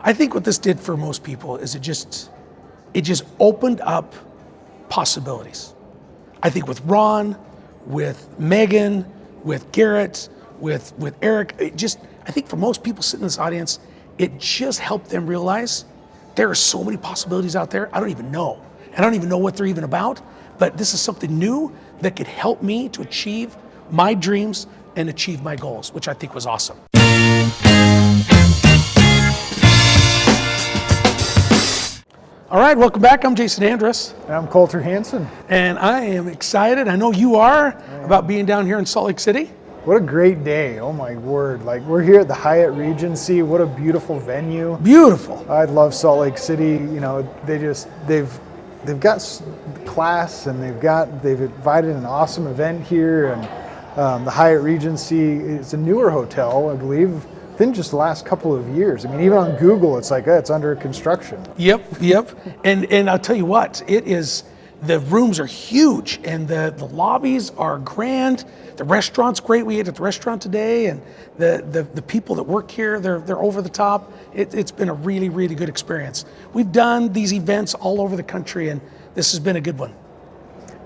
I think what this did for most people is it just opened up possibilities. I think with Ron, with Megan, with Garrett, with Eric, I think for most people sitting in this audience, it just helped them realize there are so many possibilities out there I don't even know. I don't even know what they're even about, but this is something new that could help me to achieve my dreams and achieve my goals, which I think was awesome. All right, welcome back. I'm Jason Andrus. And I'm Colter Hansen. And I am excited, I know you are, about being down here in Salt Lake City. What a great day, oh my word. Like, we're here at the Hyatt Regency. What a beautiful venue. Beautiful. I love Salt Lake City. You know, they've got class, and they've invited an awesome event here. And the Hyatt Regency is a newer hotel, I believe, within just the last couple of years. I mean, even on Google, it's like, it's under construction. Yep. And I'll tell you what, the rooms are huge, and the lobbies are grand. The restaurant's great. We ate at the restaurant today, and the people that work here, they're over the top. It's been a really, really good experience. We've done these events all over the country, and this has been a good one.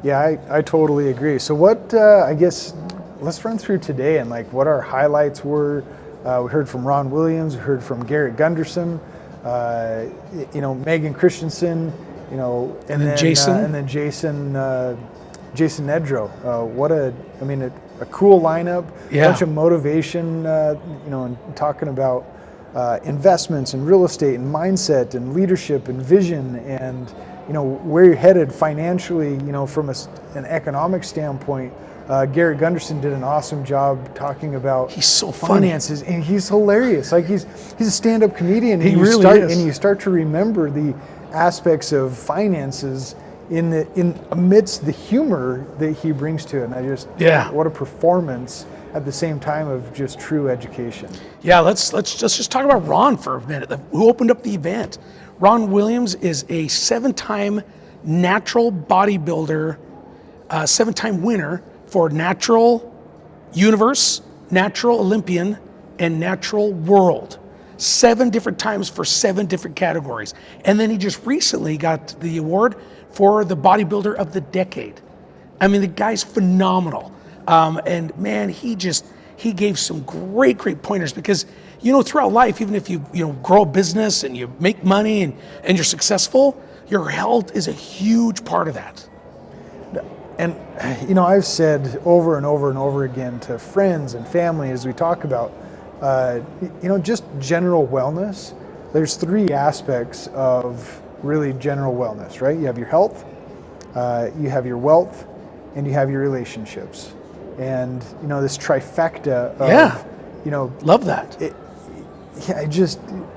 Yeah, I totally agree. So what, I guess, let's run through today and like what our highlights were. We heard from Ron Williams, we heard from Garrett Gunderson, Megan Christensen, and then Jason Nedrow. What a cool lineup. Yeah. A bunch of motivation, and talking about investments and real estate and mindset and leadership and vision and, where you're headed financially, from an economic standpoint. Garrett Gunderson did an awesome job talking about he's so funny. Finances, and he's hilarious. Like he's a stand-up comedian. He really is. And you start to remember the aspects of finances in amidst the humor that he brings to it. And what a performance at the same time of just true education. Yeah, let's just talk about Ron for a minute, who opened up the event. Ron Williams is a 7-time natural bodybuilder, 7-time winner for Natural Universe, Natural Olympian, and Natural World. 7 different times for 7 different categories. And then he just recently got the award for the Bodybuilder of the Decade. I mean, the guy's phenomenal. And man, he gave some great pointers, because, throughout life, even if you grow a business and you make money and you're successful, your health is a huge part of that. And, I've said over and over and over again to friends and family as we talk about, just general wellness. There's 3 aspects of really general wellness, right? You have your health, you have your wealth, and you have your relationships. And, this trifecta of, love that.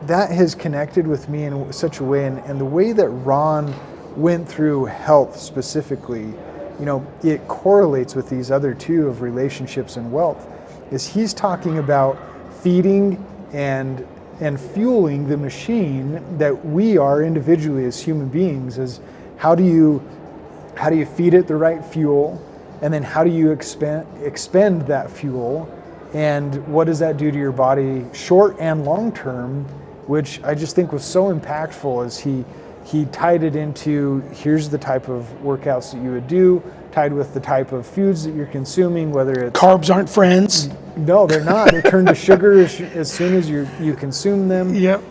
That has connected with me in such a way. And the way that Ron went through health specifically, it correlates with these other 2 of relationships and wealth, is he's talking about feeding and fueling the machine that we are individually as human beings. Is how do you feed it the right fuel, and then how do you expend that fuel, and what does that do to your body short and long term, which I just think was so impactful as he tied it into, here's the type of workouts that you would do, tied with the type of foods that you're consuming, whether it's... Carbs aren't friends. No, they're not. They turn to sugar as soon as you consume them. Yep.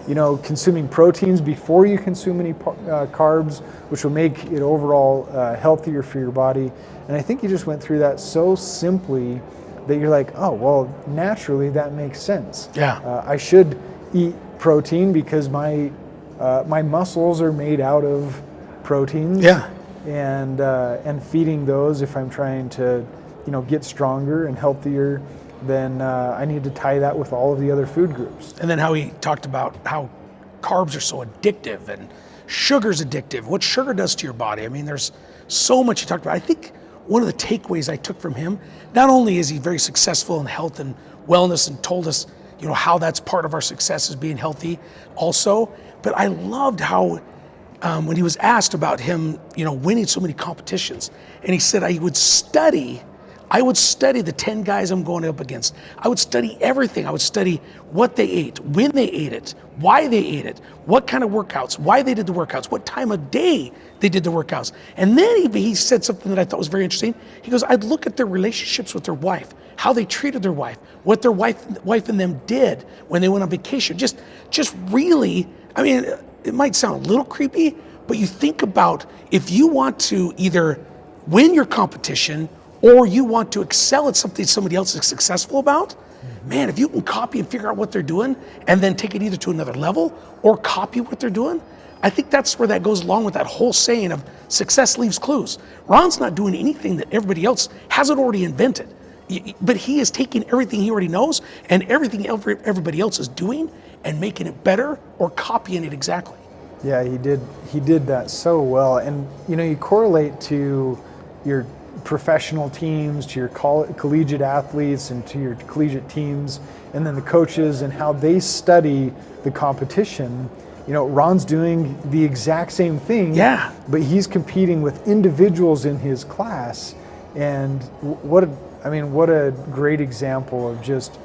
Consuming proteins before you consume any carbs, which will make it overall healthier for your body. And I think you just went through that so simply that you're like, oh, well, naturally that makes sense. Yeah. I should eat protein because my muscles are made out of proteins. Yeah. And feeding those, if I'm trying to, get stronger and healthier, then I need to tie that with all of the other food groups. And then how he talked about how carbs are so addictive and sugar's addictive, what sugar does to your body. I mean, there's so much he talked about. I think one of the takeaways I took from him, not only is he very successful in health and wellness and told us, how that's part of our success is being healthy also, but I loved how when he was asked about him, winning so many competitions, and he said, I I would study the 10 guys I'm going up against. I would study everything. I would study what they ate, when they ate it, why they ate it, what kind of workouts, why they did the workouts, what time of day they did the workouts. And then he said something that I thought was very interesting. He goes, I'd look at their relationships with their wife, how they treated their wife, what their wife and them did when they went on vacation. Just really, I mean, it might sound a little creepy, but you think about if you want to either win your competition or you want to excel at something somebody else is successful about, man, if you can copy and figure out what they're doing and then take it either to another level or copy what they're doing, I think that's where that goes along with that whole saying of success leaves clues. Ron's not doing anything that everybody else hasn't already invented, but he is taking everything he already knows and everything everybody else is doing and making it better or copying it exactly. Yeah, he did that so well. And you correlate to your professional teams, to your collegiate athletes, and to your collegiate teams, and then the coaches and how they study the competition. Ron's doing the exact same thing, yeah, but he's competing with individuals in his class. And what a great example of just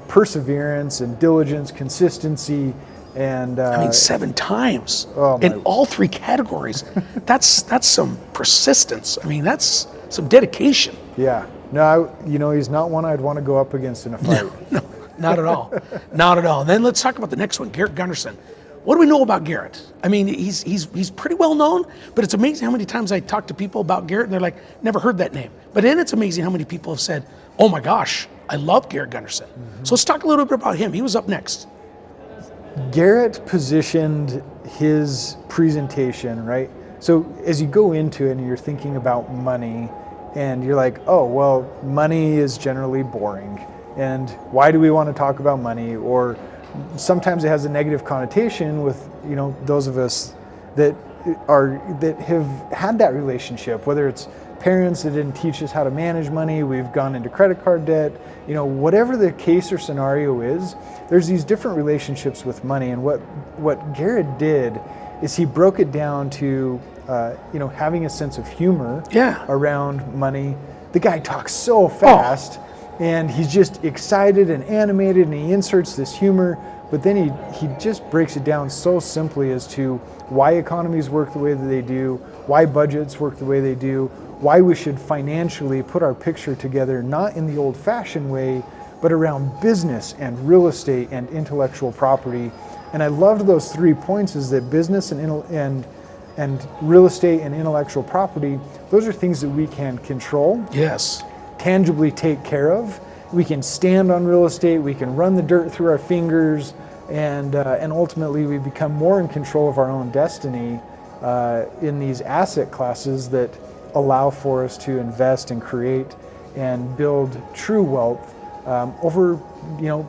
perseverance and diligence, consistency. And 7 times Oh in all 3 categories. That's some persistence. I mean, that's some dedication. Yeah. No, he's not one I'd want to go up against in a fight. No, not at all. Not at all. And then let's talk about the next one, Garrett Gunderson. What do we know about Garrett? I mean, he's pretty well known, but it's amazing how many times I talk to people about Garrett and they're like, never heard that name. But then it's amazing how many people have said, oh my gosh, I love Garrett Gunderson. Mm-hmm. So let's talk a little bit about him. He was up next. Garrett positioned his presentation, right? So as you go into it and you're thinking about money and you're like, oh, well, money is generally boring. And why do we want to talk about money? Or sometimes it has a negative connotation with, those of us that have had that relationship, whether it's parents that didn't teach us how to manage money, we've gone into credit card debt, whatever the case or scenario is, there's these different relationships with money. And what Garrett did is he broke it down to, having a sense of humor around money. The guy talks so fast and he's just excited and animated and he inserts this humor, but then he just breaks it down so simply as to why economies work the way that they do, why budgets work the way they do, why we should financially put our picture together, not in the old-fashioned way, but around business and real estate and intellectual property. And I loved those 3 points, is that business and real estate and intellectual property, those are things that we can control. Yes. Tangibly take care of. We can stand on real estate, we can run the dirt through our fingers, and ultimately we become more in control of our own destiny in these asset classes that allow for us to invest and create and build true wealth over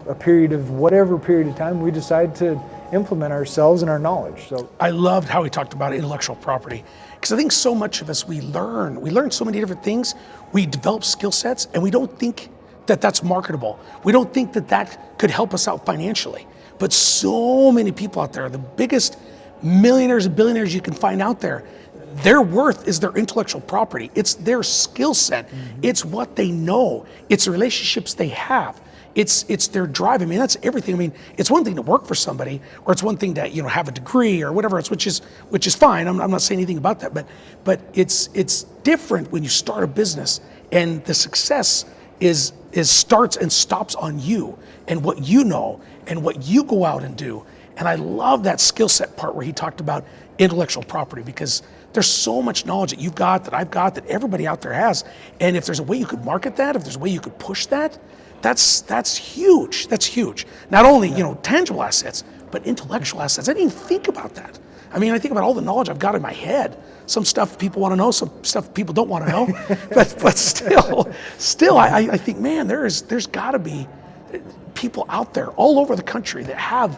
a period of time we decide to implement ourselves and our knowledge. So I loved how he talked about intellectual property, because I think so much of us, we learn so many different things, we develop skill sets, and we don't think that that's marketable. We don't think that that could help us out financially. But so many people out there, the biggest millionaires and billionaires you can find out there, their worth is their intellectual property. It's their skill set. Mm-hmm. It's what they know. It's the relationships they have. It's their drive. I mean, that's everything. I mean, it's one thing to work for somebody, or it's one thing to have a degree or whatever else, which is fine. I'm not saying anything about that, but it's different when you start a business and the success is starts and stops on you and what you know and what you go out and do. And I love that skill set part where he talked about intellectual property, because there's so much knowledge that you've got, that I've got, that everybody out there has. And if there's a way you could market that, if there's a way you could push that, that's huge. That's huge. Not only, tangible assets, but intellectual assets. I didn't even think about that. I mean, I think about all the knowledge I've got in my head. Some stuff people want to know, some stuff people don't want to know. but still, I think, man, there's got to be people out there all over the country that have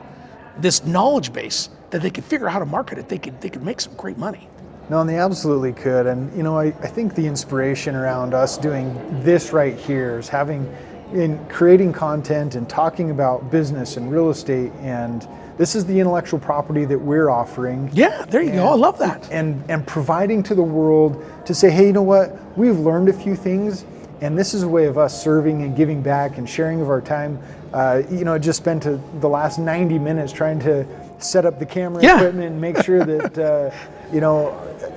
this knowledge base that they could figure out how to market it. They could make some great money. No, and they absolutely could. And I think the inspiration around us doing this right here is in creating content and talking about business and real estate, and this is the intellectual property that we're offering. Yeah, there you go. I love that. And providing to the world to say, hey, you know what? We've learned a few things, And this is a way of us serving and giving back and sharing of our time. Just spent the last 90 minutes trying to set up the camera equipment and make sure that,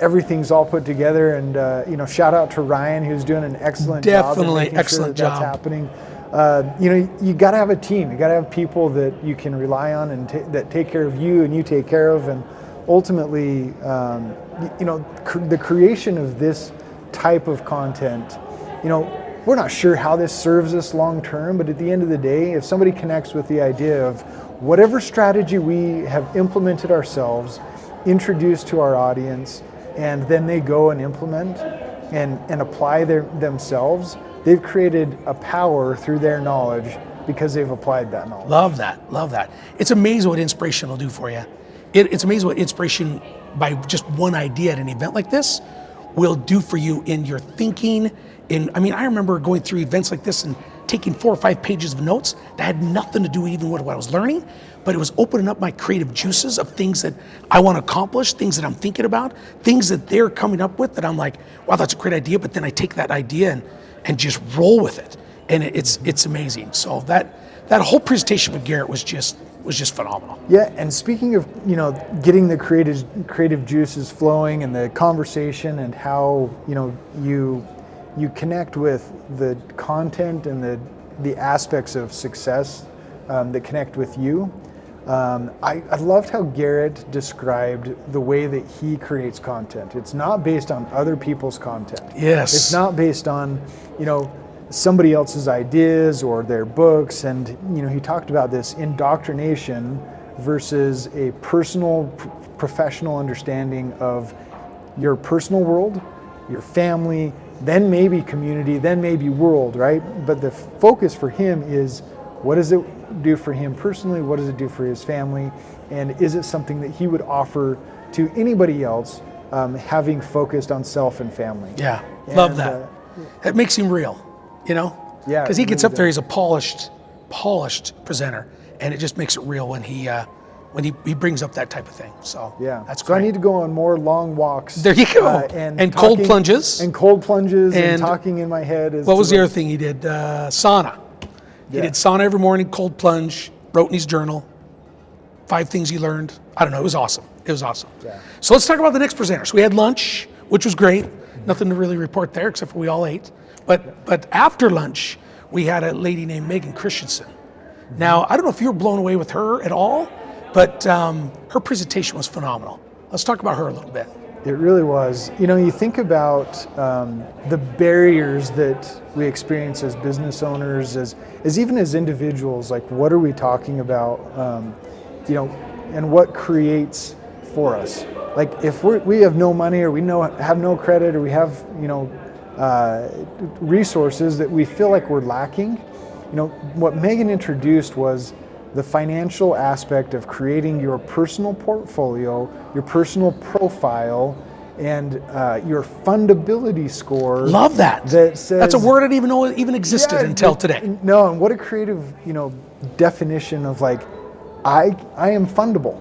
everything's all put together. And, shout out to Ryan, who's doing an excellent job. Definitely excellent job. That's happening. You got to have a team. You got to have people that you can rely on and that take care of you and you take care of. And ultimately, the creation of this type of content, we're not sure how this serves us long term, but at the end of the day, if somebody connects with the idea of whatever strategy we have implemented ourselves, introduced to our audience, and then they go and implement and apply themselves, they've created a power through their knowledge because they've applied that knowledge. Love that. It's amazing what inspiration will do for you. It's amazing what inspiration by just one idea at an event like this will do for you in your thinking. I remember going through events like this and taking 4 or 5 pages of notes that had nothing to do even with what I was learning, but it was opening up my creative juices of things that I want to accomplish, things that I'm thinking about, things that they're coming up with that I'm like, wow, that's a great idea. But then I take that idea and just roll with it. And it's amazing. So that whole presentation with Garrett was just phenomenal. Yeah, and speaking of, getting the creative juices flowing and the conversation and how, you connect with the content and the aspects of success that connect with you. I loved how Garrett described the way that he creates content. It's not based on other people's content. Yes. It's not based on, somebody else's ideas or their books. And, he talked about this indoctrination versus a personal, professional understanding of your personal world, your family, then maybe community, then maybe world, right? But the focus for him is, what does it do for him personally? What does it do for his family? And is it something that he would offer to anybody else, having focused on self and family? Yeah, love that. That makes him real, Yeah. Because he gets up there, he's a polished presenter, and it just makes it real when he brings up that type of thing. So that's great. So I need to go on more long walks. There you go. And cold plunges. And cold plunges and talking in my head. What was the other thing he did? Sauna. He did sauna every morning, cold plunge, wrote in his journal, 5 things he learned. I don't know, it was awesome. Yeah. So let's talk about the next presenter. So we had lunch, which was great. Nothing to really report there except for we all ate. But after lunch, we had a lady named Megan Christensen. Now, I don't know if you were blown away with her at all, but her presentation was phenomenal. Let's talk about her a little bit. It really was. You think about the barriers that we experience as business owners, as even as individuals. Like, what are we talking about? And what creates for us? Like, if we have no money, or we have no credit, or we have resources that we feel like we're lacking. What Megan introduced was the financial aspect of creating your personal portfolio, your personal profile, and your fundability score. Love that. That says, that's a word I didn't even know even existed until today. No, and what a creative, definition of like, I am fundable.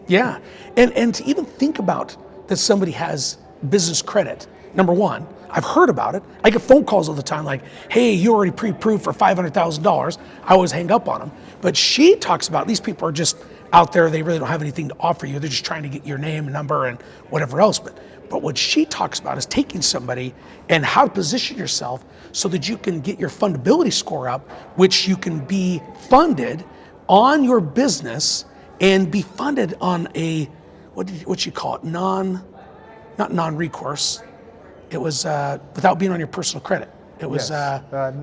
Yeah. And to even think about that somebody has business credit. Number one, I've heard about it. I get phone calls all the time like, hey, you already pre-approved for $500,000. I always hang up on them. But she talks about these people are just out there. They really don't have anything to offer you. They're just trying to get your name, number, and whatever else. But what she talks about is taking somebody and how to position yourself so that you can get your fundability score up, which you can be funded on your business and be funded on a, what you call it? Not non-recourse. It was without being on your personal credit. It was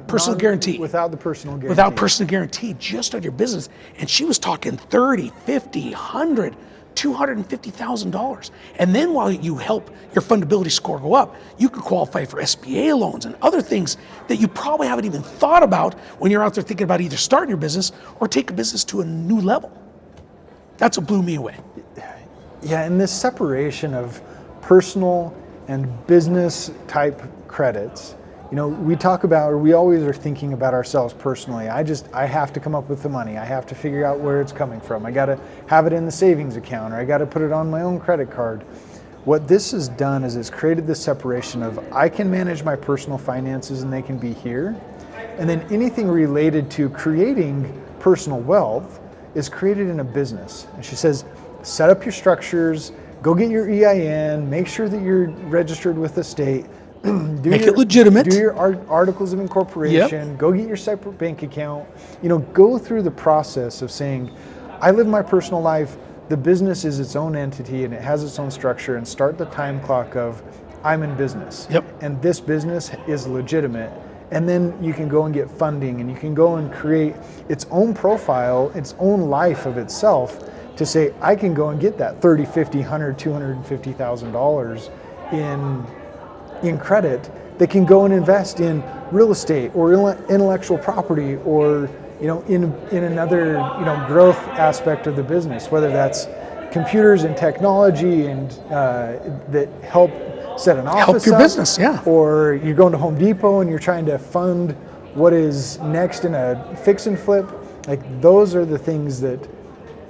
personal guarantee. Without the personal guarantee. Without personal guarantee, just on your business. And she was talking $30, $50, $100, $250,000. And then while you help your fundability score go up, you could qualify for SBA loans and other things that you probably haven't even thought about when you're out there thinking about either starting your business or take a business to a new level. That's what blew me away. Yeah, and this separation of personal and business type credits, we talk about, or we always are thinking about ourselves personally. I have to come up with the money. I have to figure out where it's coming from. I got to have it in the savings account, or I got to put it on my own credit card. what this has done is it's created this separation of I can manage my personal finances and they can be here. And then anything related to creating personal wealth is created in a business. And she says, set up your structures, go get your EIN, make sure that you're registered with the state. Make it legitimate. Do your articles of incorporation, go get your separate bank account. Go through the process of saying, I live my personal life, the business is its own entity and it has its own structure, and start the time clock of I'm in business. And this business is legitimate. And then you can go and get funding and you can go and create its own profile, its own life of itself to say, I can go and get that $30, $50, $100, $250,000 in credit that can go and invest in real estate or intellectual property or in another growth aspect of the business, whether that's computers and technology and that help set an office help your business, or you're going to Home Depot and you're trying to fund what is next in a fix and flip. Like, those are the things that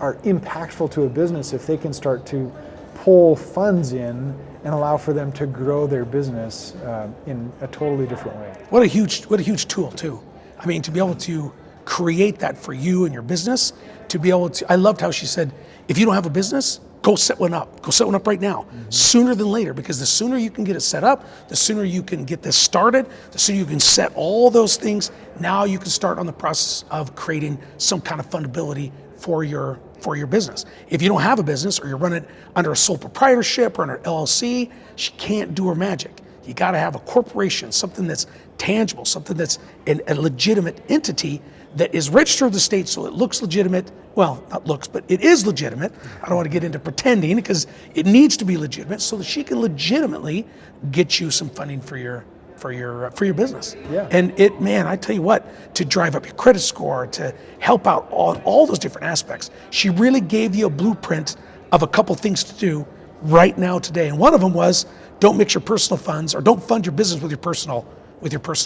are impactful to a business if they can start to pull funds in and allow for them to grow their business in a totally different way. What a huge tool too. I mean, to be able to create that for you and your business, to be able to, I loved how she said, if you don't have a business, go set one up. Go set one up right now, sooner than later, because the sooner you can get it set up, the sooner you can get this started, the sooner you can set all those things. Now you can start on the process of creating some kind of fundability for your business. If you don't have a business or you're running under a sole proprietorship or under LLC, she can't do her magic. You got to have a corporation, something that's tangible, something that's a legitimate entity that is registered with the state so it looks legitimate. Well, not looks, but it is legitimate. I don't want to get into pretending, because it needs to be legitimate so that she can legitimately get you some funding for your business. And I tell you what, to drive up your credit score, to help out on all those different aspects, she really gave you a blueprint of a couple things to do right now today. And one of them was, don't mix your personal funds, or don't fund your business with your personal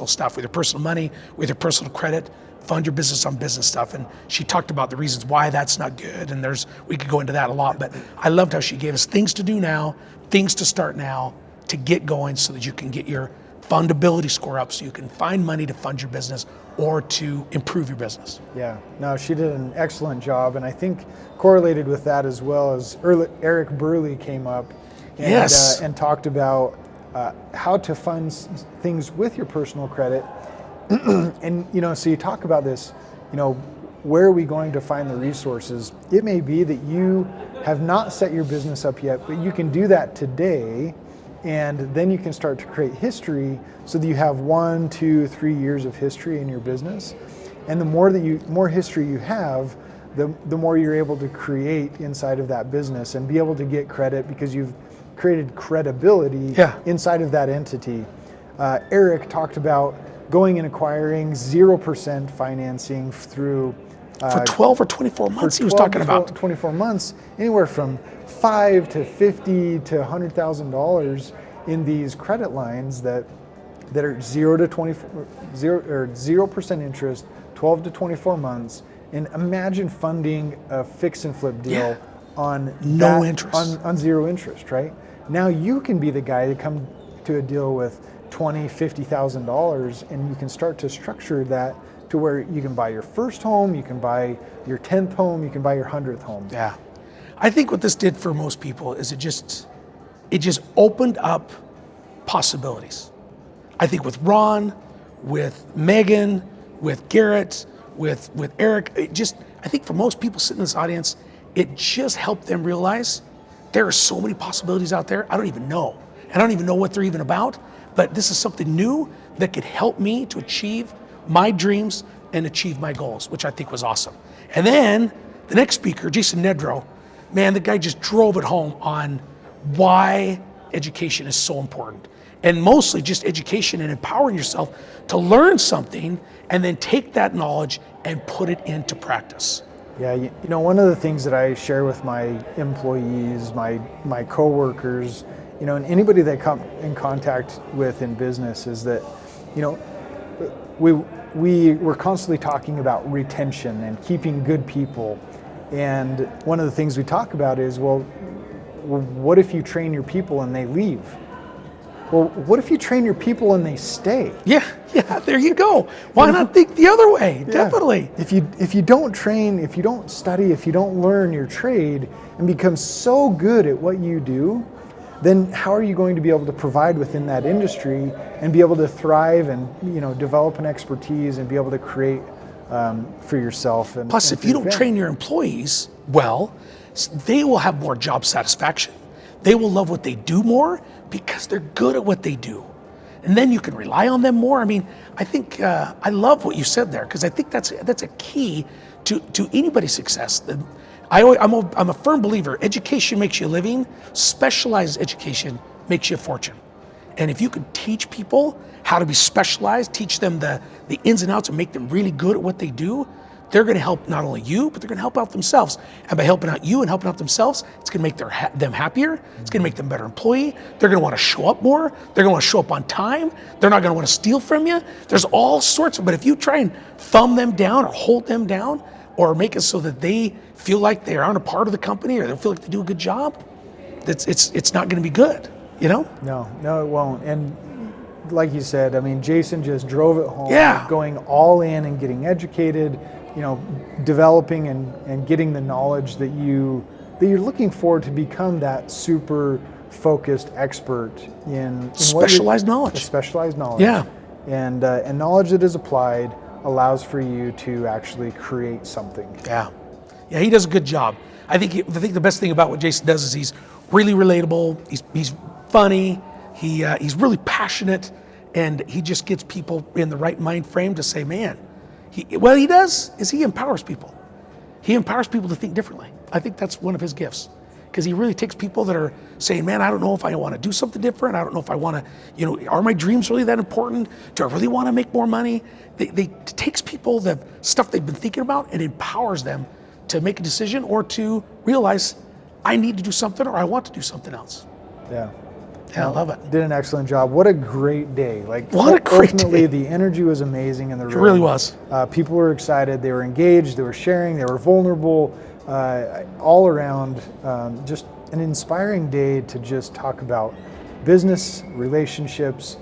stuff, with your personal money, with your personal credit. Fund your business on business stuff. And she talked about the reasons why that's not good. And we could go into that a lot, but I loved how she gave us things to do now, things to start now, to get going so that you can get your fundability score up so you can find money to fund your business or to improve your business. Yeah, no, she did an excellent job. And I think correlated with that as well as Eric Burley came up and talked about how to fund things with your personal credit. And so you talk about this, where are we going to find the resources? It may be that you have not set your business up yet, but you can do that today, and then you can start to create history so that you have 1, 2, 3 years of history in your business. And the more history you have, the more you're able to create inside of that business and be able to get credit because you've created credibility inside of that entity. Eric talked about going and acquiring 0% financing through for 12 or 24 months. He was talking about 24 months, anywhere from $5 to $50 to $100,000 in these credit lines that are 0% interest, 12 to 24 months. And imagine funding a fix and flip deal on no interest, on zero interest, right? Now you can be the guy that come to a deal with $20,000, $50,000, and you can start to structure that to where you can buy your first home, you can buy your 10th home, you can buy your 100th home. Yeah. I think what this did for most people is it just opened up possibilities. I think with Ron, with Megan, with Garrett, with Eric, I think for most people sitting in this audience, it just helped them realize there are so many possibilities out there I don't even know. And I don't even know what they're even about. But this is something new that could help me to achieve my dreams and achieve my goals, which I think was awesome. And then the next speaker, Jason Nedrow, man, the guy just drove it home on why education is so important. And mostly just education and empowering yourself to learn something and then take that knowledge and put it into practice. Yeah, one of the things that I share with my employees, my coworkers, and anybody that I come in contact with in business is that, we're constantly talking about retention and keeping good people. And one of the things we talk about is, well, well, what if you train your people and they leave? Well, what if you train your people and they stay? Yeah, there you go. Why not think the other way? Yeah. Definitely. If you don't train, if you don't study, if you don't learn your trade and become so good at what you do, then how are you going to be able to provide within that industry and be able to thrive and develop an expertise and be able to create for yourself? And Plus, and if for you your don't family? train your employees well, they will have more job satisfaction. They will love what they do more because they're good at what they do. And then you can rely on them more. I mean, I think I love what you said there, because I think that's a key to anybody's success. I'm a firm believer, education makes you a living, specialized education makes you a fortune. And if you can teach people how to be specialized, teach them the ins and outs and make them really good at what they do, they're going to help not only you, but they're going to help out themselves. And by helping out you and helping out themselves, it's going to make them happier. It's going to make them a better employee. They're going to want to show up more. They're going to want to show up on time. They're not going to want to steal from you. There's all sorts of, but if you try and thumb them down or hold them down or make it so that they feel like they aren't a part of the company or they feel like they do a good job, it's not going to be good, No, it won't. And like you said, I mean, Jason just drove it home, Yeah. going all in and getting educated, developing and getting the knowledge that you're looking for to become that super focused expert in specialized knowledge. Specialized knowledge. Yeah. And knowledge that is applied allows for you to actually create something. Yeah, he does a good job. I think the best thing about what Jason does is he's really relatable. He's funny. He's really passionate, and he just gets people in the right mind frame to say, man. He empowers people. He empowers people to think differently. I think that's one of his gifts, because he really takes people that are saying, man, I don't know if I want to do something different. I don't know if I want to, are my dreams really that important? Do I really want to make more money? It takes people, the stuff they've been thinking about, and empowers them to make a decision or to realize I need to do something or I want to do something else. Yeah. Yeah, I love it. Did an excellent job. What a great day. Ultimately, the energy was amazing in the room. It really was. People were excited. They were engaged. They were sharing. They were vulnerable. All around, just an inspiring day to just talk about business, relationships,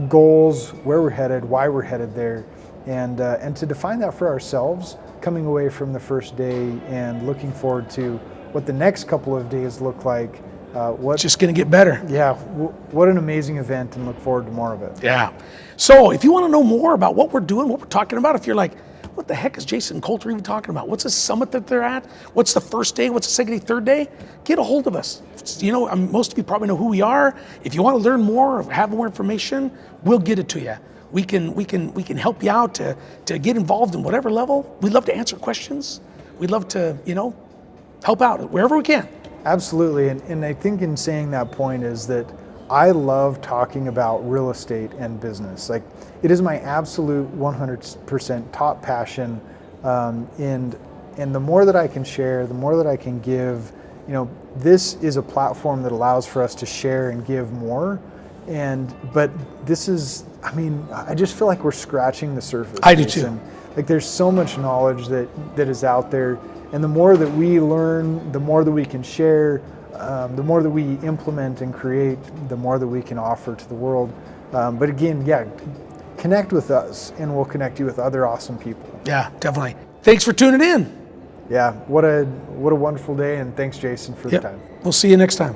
goals, where we're headed, why we're headed there, and to define that for ourselves, coming away from the first day and looking forward to what the next couple of days look like. It's just going to get better. Yeah, what an amazing event, and look forward to more of it. Yeah. So if you want to know more about what we're doing, what we're talking about, if you're like, what the heck is Jason and Colter even talking about? What's the summit that they're at? What's the first day? What's the second day, third day? Get a hold of us. Most of you probably know who we are. If you want to learn more or have more information, we'll get it to you. We can help you out to get involved in whatever level. We'd love to answer questions. We'd love to, help out wherever we can. Absolutely, and I think in saying that point is that I love talking about real estate and business. Like, it is my absolute 100% top passion, and the more that I can share, the more that I can give. This is a platform that allows for us to share and give more. But this is, I just feel like we're scratching the surface. I do too. Like, there's so much knowledge that is out there. And the more that we learn, the more that we can share, the more that we implement and create, the more that we can offer to the world. But again, connect with us, and we'll connect you with other awesome people. Yeah, definitely. Thanks for tuning in. Yeah, what a wonderful day, and thanks, Jason, for the time. We'll see you next time.